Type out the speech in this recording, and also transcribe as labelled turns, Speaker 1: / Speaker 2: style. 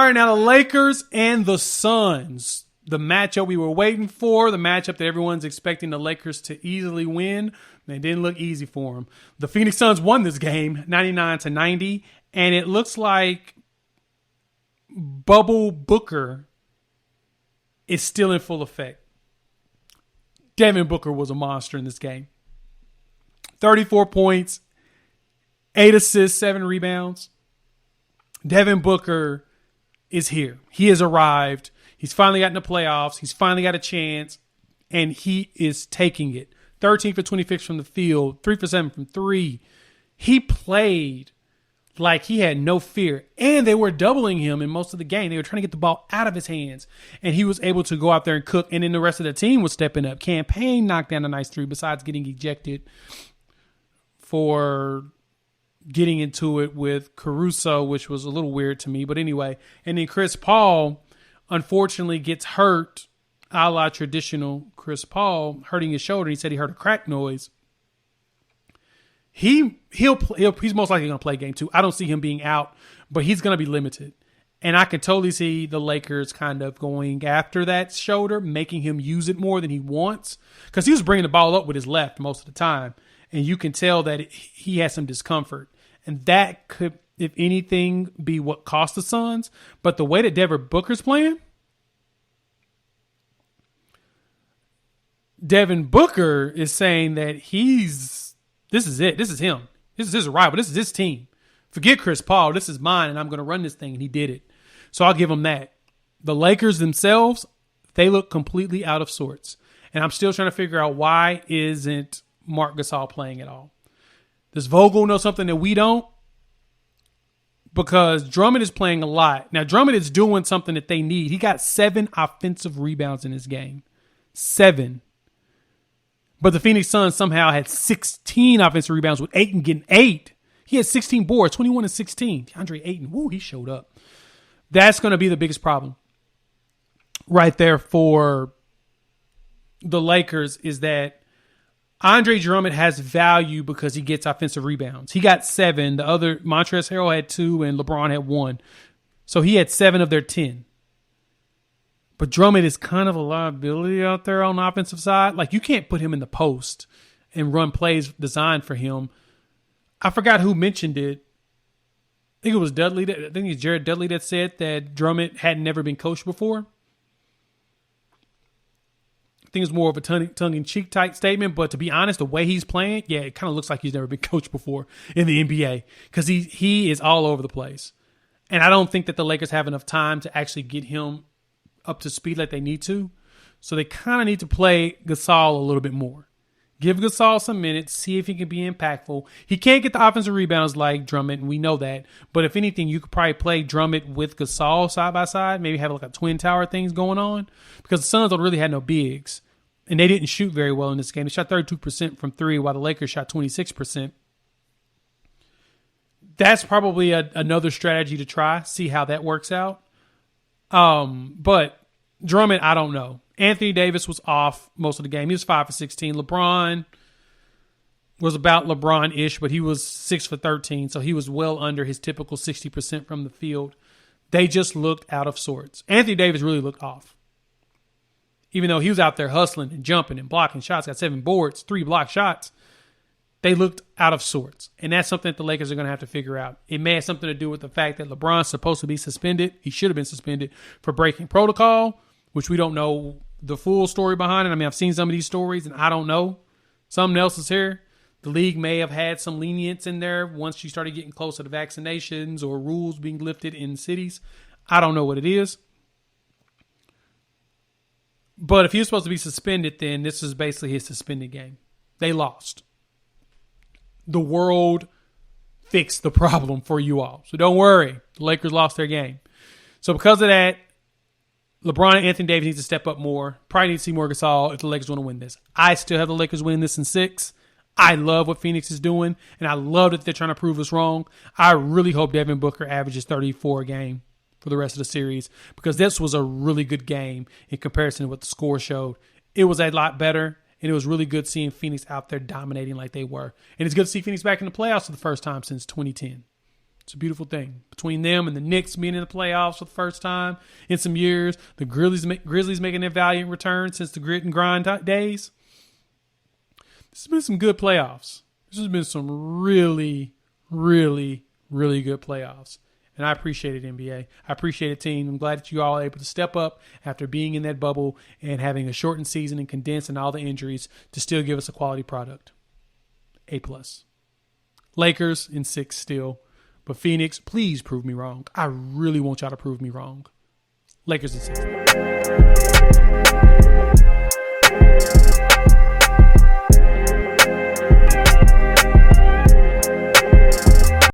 Speaker 1: All right, now the Lakers and the Suns. The matchup we were waiting for, the matchup that everyone's expecting the Lakers to easily win. It didn't look easy for them. The Phoenix Suns won this game 99-90, and it looks like Bubble Booker is still in full effect. Devin Booker was a monster in this game. 34 points, 8 assists, 7 rebounds. Devin Booker is here. He has arrived. He's finally gotten the playoffs. He's finally got a chance, and he is taking it. 13 for 26 from the field, 3 for 7 from 3. He played like he had no fear, and they were doubling him in most of the game. They were trying to get the ball out of his hands, and he was able to go out there and cook, and then the rest of the team was stepping up. Campaign knocked down a nice 3 besides getting ejected for getting into it with Caruso, which was a little weird to me. But anyway, and then Chris Paul unfortunately gets hurt, a la traditional Chris Paul, hurting his shoulder. He said he heard a crack noise. He's most likely going to play game 2. I don't see him being out, but he's going to be limited. And I can totally see the Lakers kind of going after that shoulder, making him use it more than he wants. Because he was bringing the ball up with his left most of the time. And you can tell that he has some discomfort. And that could, if anything, be what cost the Suns. But the way that Devin Booker's playing, Devin Booker is saying that this is it. This is him. This is his rival. This is his team. Forget Chris Paul. This is mine, and I'm going to run this thing. And he did it. So I'll give him that. The Lakers themselves, they look completely out of sorts. And I'm still trying to figure out why isn't Marc Gasol playing at all. Does Vogel know something that we don't? Because Drummond is playing a lot. Now, Drummond is doing something that they need. He got 7 offensive rebounds in this game. 7. But the Phoenix Suns somehow had 16 offensive rebounds with Ayton getting 8. He had 16 boards, 21 and 16. DeAndre Ayton, woo, he showed up. That's going to be the biggest problem right there for the Lakers, is that Andre Drummond has value because he gets offensive rebounds. He got 7. The other, Montrezl Harrell had 2 and LeBron had 1. So he had 7 of their 10. But Drummond is kind of a liability out there on the offensive side. Like, you can't put him in the post and run plays designed for him. I forgot who mentioned it. I think it was Dudley. I think it's Jared Dudley that said that Drummond had never been coached before. I think it's more of a tongue-in-cheek type statement, but to be honest, the way he's playing, yeah, it kind of looks like he's never been coached before in the NBA, because he is all over the place. And I don't think that the Lakers have enough time to actually get him up to speed like they need to. So they kind of need to play Gasol a little bit more. Give Gasol some minutes, see if he can be impactful. He can't get the offensive rebounds like Drummond, and we know that. But if anything, you could probably play Drummond with Gasol side by side, maybe have like a twin tower things going on, because the Suns don't really have no bigs. And they didn't shoot very well in this game. They shot 32% from 3, while the Lakers shot 26%. That's probably another strategy to try, see how that works out. But Drummond, I don't know. Anthony Davis was off most of the game. He was 5 for 16. LeBron was about LeBron-ish, but he was 6 for 13, so he was well under his typical 60% from the field. They just looked out of sorts. Anthony Davis really looked off. Even though he was out there hustling and jumping and blocking shots, got 7 boards, 3 blocked shots, they looked out of sorts. And that's something that the Lakers are going to have to figure out. It may have something to do with the fact that LeBron's supposed to be suspended. He should have been suspended for breaking protocol, which we don't know the full story behind it. I mean, I've seen some of these stories, and I don't know. Something else is here. The league may have had some lenience in there once you started getting closer to vaccinations or rules being lifted in cities. I don't know what it is. But if he was supposed to be suspended, then this is basically his suspended game. They lost. The world fixed the problem for you all. So don't worry. The Lakers lost their game. So because of that, LeBron and Anthony Davis need to step up more. Probably need to see more Gasol if the Lakers want to win this. I still have the Lakers winning this in 6. I love what Phoenix is doing, and I love that they're trying to prove us wrong. I really hope Devin Booker averages 34 a game for the rest of the series, because this was a really good game in comparison to what the score showed. It was a lot better, and it was really good seeing Phoenix out there dominating like they were. And it's good to see Phoenix back in the playoffs for the first time since 2010. It's a beautiful thing. Between them and the Knicks being in the playoffs for the first time in some years, the Grizzlies making their valiant return since the grit and grind days. This has been some good playoffs. This has been some really, really, really good playoffs. And I appreciate it, NBA. I appreciate it, team. I'm glad that you all are able to step up after being in that bubble and having a shortened season and condensing all the injuries to still give us a quality product. A+. Lakers in 6 still. But Phoenix, please prove me wrong. I really want y'all to prove me wrong. Lakers in 6.